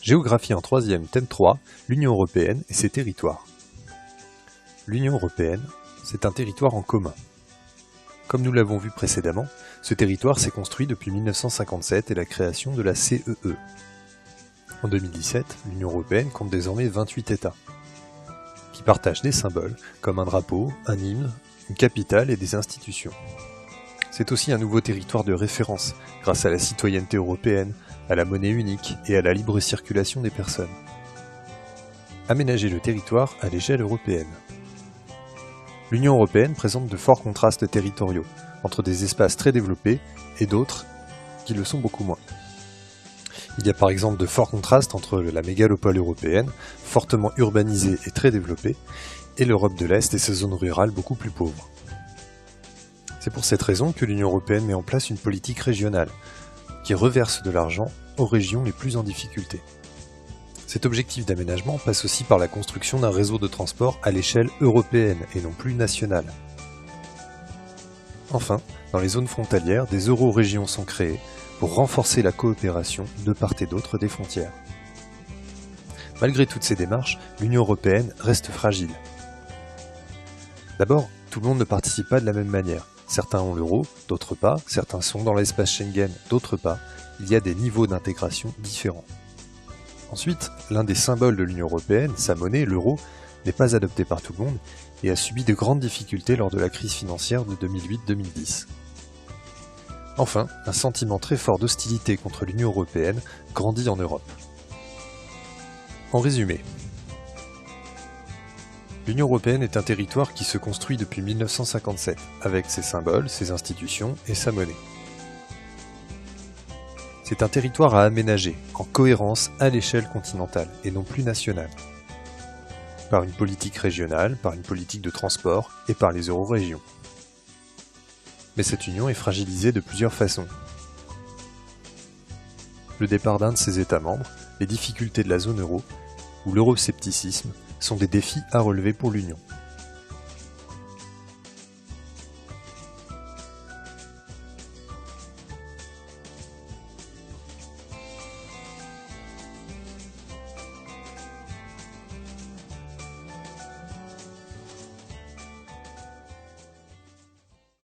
Géographie en troisième, thème 3, l'Union européenne et ses territoires. L'Union européenne, c'est un territoire en commun. Comme nous l'avons vu précédemment, ce territoire s'est construit depuis 1957 et la création de la CEE. En 2017, l'Union européenne compte désormais 28 États, qui partagent des symboles comme un drapeau, un hymne, une capitale et des institutions. C'est aussi un nouveau territoire de référence, grâce à la citoyenneté européenne, à la monnaie unique et à la libre circulation des personnes. Aménager le territoire à l'échelle européenne. L'Union européenne présente de forts contrastes territoriaux, entre des espaces très développés et d'autres qui le sont beaucoup moins. Il y a par exemple de forts contrastes entre la mégalopole européenne, fortement urbanisée et très développée, et l'Europe de l'Est et ses zones rurales beaucoup plus pauvres. C'est pour cette raison que l'Union européenne met en place une politique régionale, qui reverse de l'argent aux régions les plus en difficulté. Cet objectif d'aménagement passe aussi par la construction d'un réseau de transport à l'échelle européenne et non plus nationale. Enfin, dans les zones frontalières, des eurorégions sont créées pour renforcer la coopération de part et d'autre des frontières. Malgré toutes ces démarches, l'Union européenne reste fragile. D'abord, tout le monde ne participe pas de la même manière. Certains ont l'euro, d'autres pas, certains sont dans l'espace Schengen, d'autres pas. Il y a des niveaux d'intégration différents. Ensuite, l'un des symboles de l'Union européenne, sa monnaie, l'euro, n'est pas adopté par tout le monde et a subi de grandes difficultés lors de la crise financière de 2008-2010. Enfin, un sentiment très fort d'hostilité contre l'Union européenne grandit en Europe. En résumé, l'Union européenne est un territoire qui se construit depuis 1957, avec ses symboles, ses institutions et sa monnaie. C'est un territoire à aménager, en cohérence à l'échelle continentale, et non plus nationale. Par une politique régionale, par une politique de transport, et par les eurorégions. Mais cette union est fragilisée de plusieurs façons. Le départ d'un de ses États membres, les difficultés de la zone euro, ou l'euroscepticisme, sont des défis à relever pour l'Union.